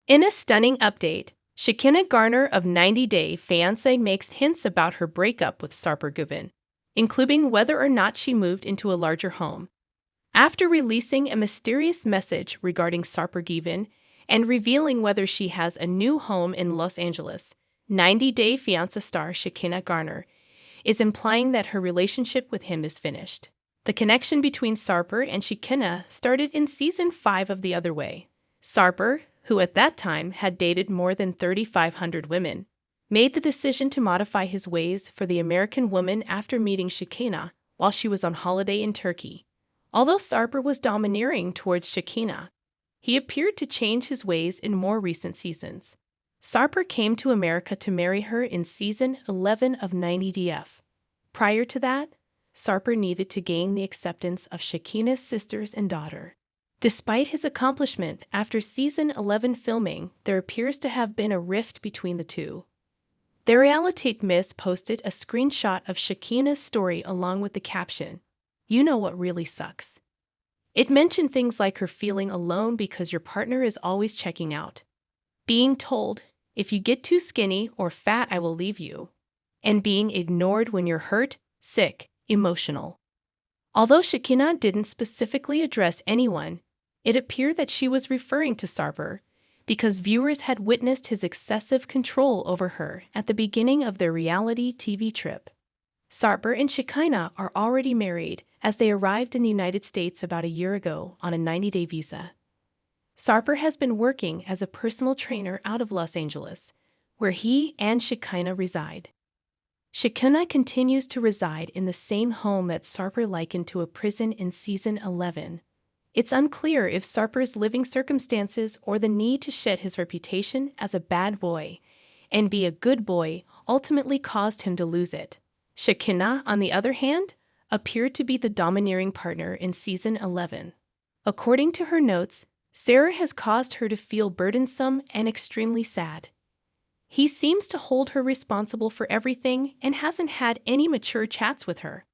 In a stunning update, Shekinah Garner of 90 Day Fiancé makes hints about her breakup with Sarper Guven, including whether or not she moved into a larger home. After releasing a mysterious message regarding Sarper Guven and revealing whether she has a new home in Los Angeles, 90 Day Fiancé star Shekinah Garner is implying that her relationship with him is finished. The connection between Sarper and Shekinah started in Season 5 of The Other Way. Sarper, who at that time had dated more than 3,500 women, made the decision to modify his ways for the American woman after meeting Shekinah while she was on holiday in Turkey. Although Sarper was domineering towards Shekinah, he appeared to change his ways in more recent seasons. Sarper came to America to marry her in Season 11 of 90 DF. Prior to that, Sarper needed to gain the acceptance of Shekinah's sisters and daughter. Despite his accomplishment after Season 11 filming, there appears to have been a rift between the two. The Reality Miss posted a screenshot of Shekinah's story along with the caption, "You know what really sucks." It mentioned things like her feeling alone because your partner is always checking out, being told, "If you get too skinny or fat, I will leave you," and being ignored when you're hurt, sick, emotional. Although Shekinah didn't specifically address anyone, it appeared that she was referring to Sarper because viewers had witnessed his excessive control over her at the beginning of their reality TV trip. Sarper and Shekinah are already married as they arrived in the United States about a year ago on a 90-day visa. Sarper has been working as a personal trainer out of Los Angeles, where he and Shekinah reside. Shekinah continues to reside in the same home that Sarper likened to a prison in Season 11. It's unclear if Sarper's living circumstances or the need to shed his reputation as a bad boy and be a good boy ultimately caused him to lose it. Shekinah, on the other hand, appeared to be the domineering partner in Season 11. According to her notes, Sarah has caused her to feel burdensome and extremely sad. He seems to hold her responsible for everything and hasn't had any mature chats with her.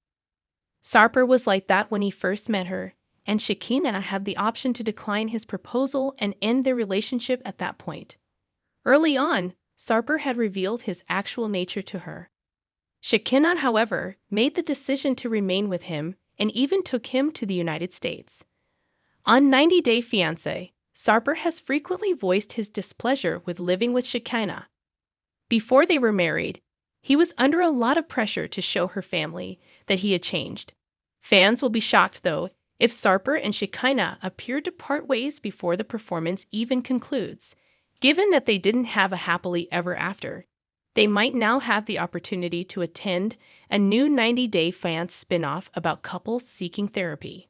Sarper was like that when he first met her, and Shekinah had the option to decline his proposal and end their relationship at that point. Early on, Sarper had revealed his actual nature to her. Shekinah, however, made the decision to remain with him and even took him to the United States. On 90 Day Fiancé, Sarper has frequently voiced his displeasure with living with Shekinah. Before they were married, he was under a lot of pressure to show her family that he had changed. Fans will be shocked, though, if Sarper and Shekinah appear to part ways before the performance even concludes. Given that they didn't have a happily ever after, they might now have the opportunity to attend a new 90 Day Fiancé spin-off about couples seeking therapy.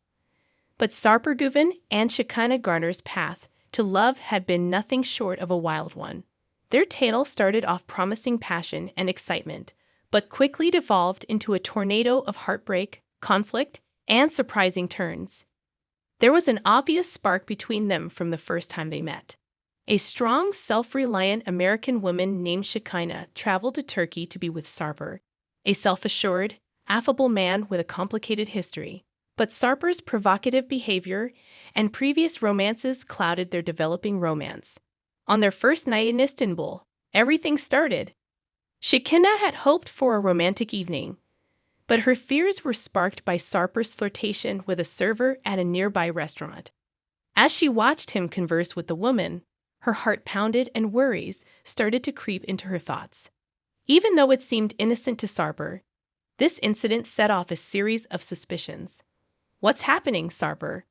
But Sarper Guven and Shekinah Garner's path to love had been nothing short of a wild one. Their tale started off promising passion and excitement, but quickly devolved into a tornado of heartbreak, conflict, and surprising turns. There was an obvious spark between them from the first time they met. A strong, self-reliant American woman named Shekinah traveled to Turkey to be with Sarper, a self-assured, affable man with a complicated history. But Sarper's provocative behavior and previous romances clouded their developing romance. On their first night in Istanbul, everything started. Shekinah had hoped for a romantic evening, but her fears were sparked by Sarper's flirtation with a server at a nearby restaurant. As she watched him converse with the woman, her heart pounded and worries started to creep into her thoughts. Even though it seemed innocent to Sarper, this incident set off a series of suspicions. "What's happening, Sarper?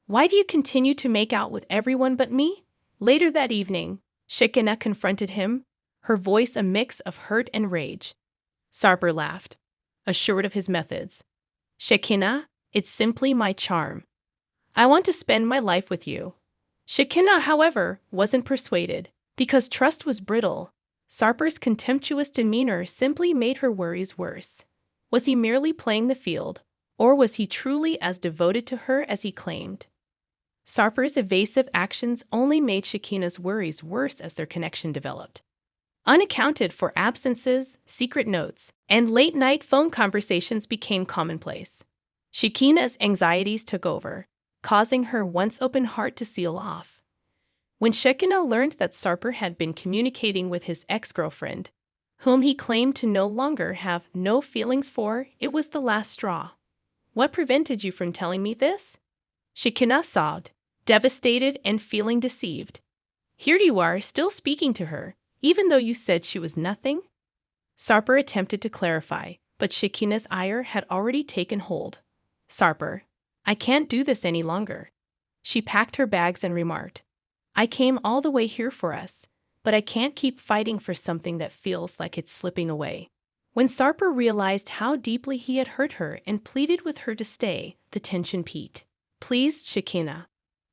Why do you continue to make out with everyone but me?" Later that evening, Shekinah confronted him, her voice a mix of hurt and rage. Sarper laughed, assured of his methods. "Shekinah, it's simply my charm. I want to spend my life with you." Shekinah, however, wasn't persuaded. Because trust was brittle, Sarper's contemptuous demeanor simply made her worries worse. Was he merely playing the field, or was he truly as devoted to her as he claimed? Sarper's evasive actions only made Shekinah's worries worse as their connection developed. Unaccounted for absences, secret notes, and late-night phone conversations became commonplace. Shekinah's anxieties took over, causing her once open heart to seal off. When Shekinah learned that Sarper had been communicating with his ex-girlfriend, whom he claimed to no longer have no feelings for, it was the last straw. "What prevented you from telling me this?" Shekinah sobbed, devastated and feeling deceived. "Here you are, still speaking to her, even though you said she was nothing?" Sarper attempted to clarify, but Shekinah's ire had already taken hold. "Sarper, I can't do this any longer." She packed her bags and remarked, "I came all the way here for us, but I can't keep fighting for something that feels like it's slipping away." When Sarper realized how deeply he had hurt her and pleaded with her to stay, the tension peaked. "Please, Shekinah.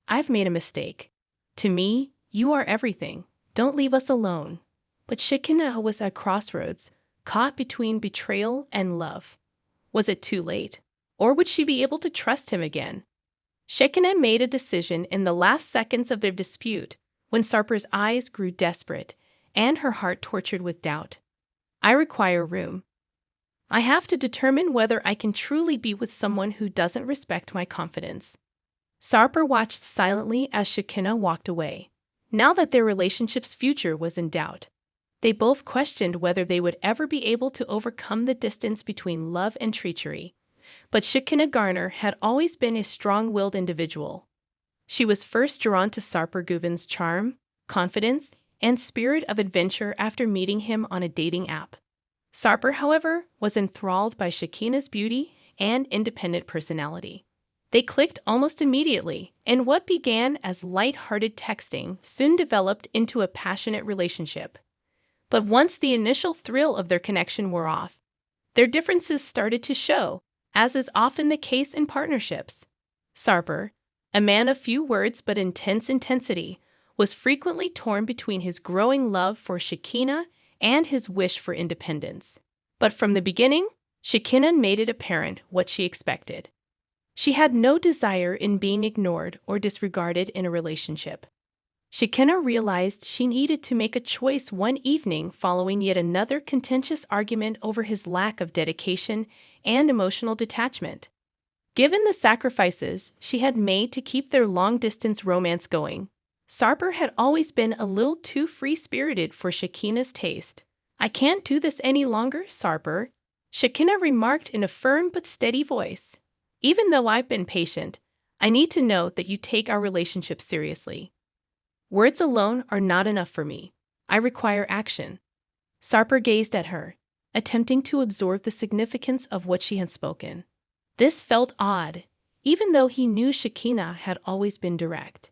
I've made a mistake. To me, you are everything. Don't leave us alone." But Shekinah was at crossroads, caught between betrayal and love. Was it too late? Or would she be able to trust him again? Shekinah made a decision in the last seconds of their dispute, when Sarper's eyes grew desperate and her heart tortured with doubt. "I require room. I have to determine whether I can truly be with someone who doesn't respect my confidence." Sarper watched silently as Shekinah walked away. Now that their relationship's future was in doubt, they both questioned whether they would ever be able to overcome the distance between love and treachery. But Shekinah Garner had always been a strong-willed individual. She was first drawn to Sarper Guven's charm, confidence, and spirit of adventure after meeting him on a dating app. Sarper, however, was enthralled by Shekinah's beauty and independent personality. They clicked almost immediately, and what began as light-hearted texting soon developed into a passionate relationship. But once the initial thrill of their connection wore off, their differences started to show, as is often the case in partnerships. Sarper, a man of few words but intense intensity, was frequently torn between his growing love for Shekinah and his wish for independence. But from the beginning, Shekinah made it apparent what she expected. She had no desire in being ignored or disregarded in a relationship. Shekinah realized she needed to make a choice one evening following yet another contentious argument over his lack of dedication and emotional detachment. Given the sacrifices she had made to keep their long-distance romance going, Sarper had always been a little too free-spirited for Shekinah's taste. "I can't do this any longer, Sarper," Shekinah remarked in a firm but steady voice. "Even though I've been patient, I need to know that you take our relationship seriously. Words alone are not enough for me. I require action." Sarper gazed at her, attempting to absorb the significance of what she had spoken. This felt odd, even though he knew Shekinah had always been direct.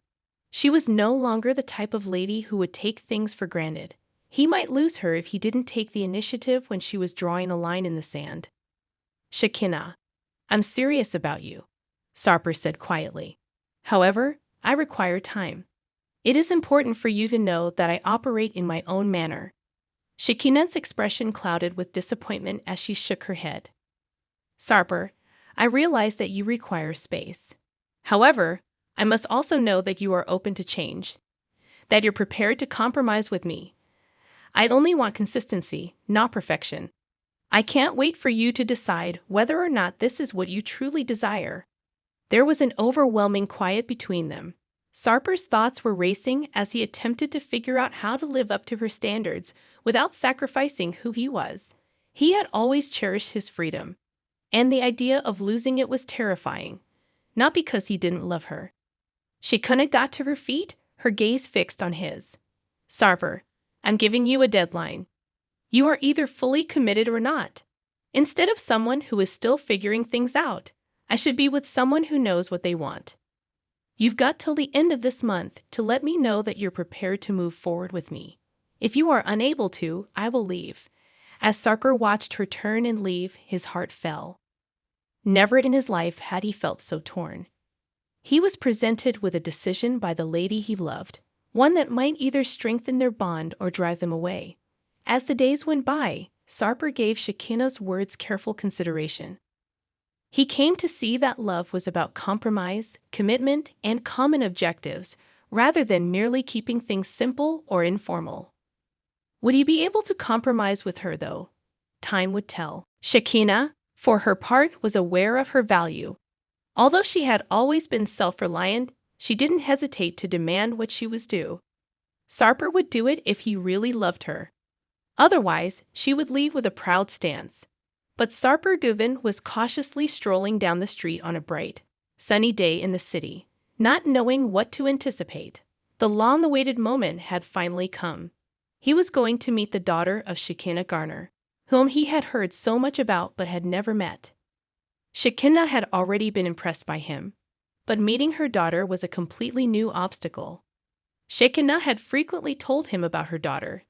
She was no longer the type of lady who would take things for granted. He might lose her if he didn't take the initiative when she was drawing a line in the sand. "Shekinah, I'm serious about you," Sarper said quietly. "However, I require time. It is important for you to know that I operate in my own manner." Shekinah's expression clouded with disappointment as she shook her head. "Sarper, I realize that you require space. However, I must also know that you are open to change, that you're prepared to compromise with me. I only want consistency, not perfection. I can't wait for you to decide whether or not this is what you truly desire." There was an overwhelming quiet between them. Sarper's thoughts were racing as he attempted to figure out how to live up to her standards without sacrificing who he was. He had always cherished his freedom, and the idea of losing it was terrifying, not because he didn't love her. Shekinah got to her feet, her gaze fixed on his. "Sarper, I'm giving you a deadline. You are either fully committed or not. Instead of someone who is still figuring things out, I should be with someone who knows what they want. You've got till the end of this month to let me know that you're prepared to move forward with me. If you are unable to, I will leave." As Sarper watched her turn and leave, his heart fell. Never in his life had he felt so torn. He was presented with a decision by the lady he loved, one that might either strengthen their bond or drive them away. As the days went by, Sarper gave Shekinah's words careful consideration. He came to see that love was about compromise, commitment, and common objectives, rather than merely keeping things simple or informal. Would he be able to compromise with her, though? Time would tell. Shekinah, for her part, was aware of her value. Although she had always been self-reliant, She didn't hesitate to demand what she was due. Sarper would do it if he really loved her. Otherwise, she would leave with a proud stance. But Sarper Guven was cautiously strolling down the street on a bright, sunny day in the city, not knowing what to anticipate. The long-awaited moment had finally come. He was going to meet the daughter of Shekinah Garner, whom he had heard so much about but had never met. Shekinah had already been impressed by him, but meeting her daughter was a completely new obstacle. Shekinah had frequently told him about her daughter,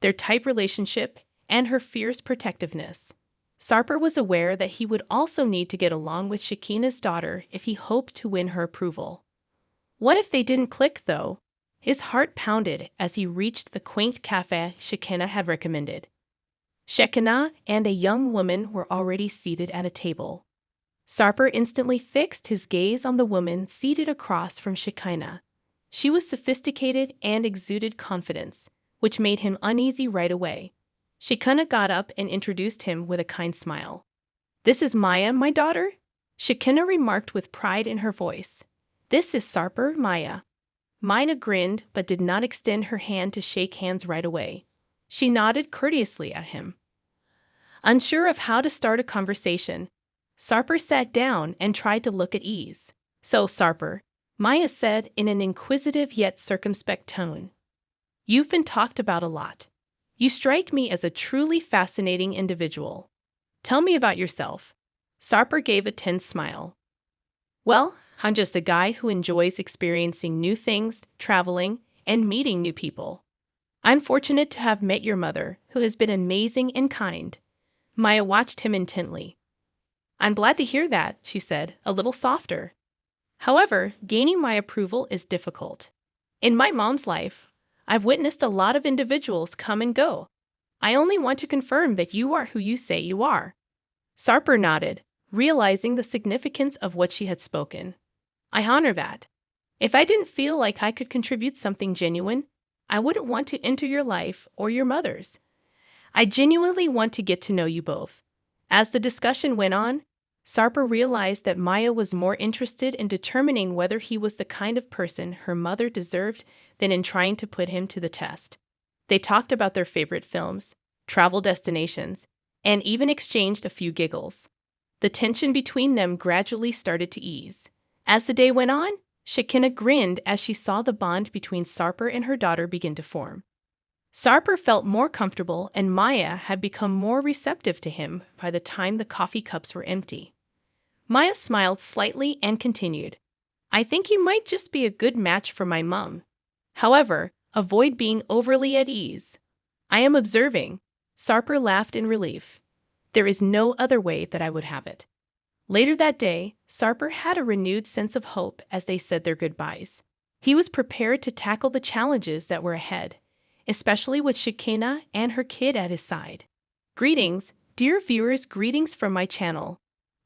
their tight relationship, and her fierce protectiveness. Sarper was aware that he would also need to get along with Shekinah's daughter if he hoped to win her approval. What if they didn't click, though? His heart pounded as he reached the quaint cafe Shekinah had recommended. Shekinah and a young woman were already seated at a table. Sarper instantly fixed his gaze on the woman seated across from Shekinah. She was sophisticated and exuded confidence, which made him uneasy right away. Shekinah got up and introduced him with a kind smile. "This is Maya, my daughter?" Shekinah remarked with pride in her voice. "This is Sarper, Maya." Maya grinned but did not extend her hand to shake hands right away. She nodded courteously at him. Unsure of how to start a conversation, Sarper sat down and tried to look at ease. "So, Sarper," Maya said in an inquisitive yet circumspect tone, "you've been talked about a lot. You strike me as a truly fascinating individual. Tell me about yourself." Sarper gave a tense smile. "Well, I'm just a guy who enjoys experiencing new things, traveling, and meeting new people. I'm fortunate to have met your mother, who has been amazing and kind." Maya watched him intently. "I'm glad to hear that," she said, a little softer. "However, gaining my approval is difficult. In my mom's life, I've witnessed a lot of individuals come and go. I only want to confirm that you are who you say you are." Sarper nodded, realizing the significance of what she had spoken. "I honor that. If I didn't feel like I could contribute something genuine, I wouldn't want to enter your life or your mother's. I genuinely want to get to know you both." As the discussion went on, Sarper realized that Maya was more interested in determining whether he was the kind of person her mother deserved than in trying to put him to the test. They talked about their favorite films, travel destinations, and even exchanged a few giggles. The tension between them gradually started to ease. As the day went on, Shekinah grinned as she saw the bond between Sarper and her daughter begin to form. Sarper felt more comfortable, and Maya had become more receptive to him by the time the coffee cups were empty. Maya smiled slightly and continued, "I think you might just be a good match for my mom. However, avoid being overly at ease." "I am observing." Sarper laughed in relief. "There is no other way that I would have it." Later that day, Sarper had a renewed sense of hope as they said their goodbyes. He was prepared to tackle the challenges that were ahead, especially with Shekinah and her kid at his side. Greetings, dear viewers, greetings from my channel.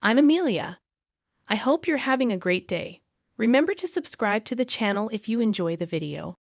I'm Amelia. I hope you're having a great day. Remember to subscribe to the channel if you enjoy the video.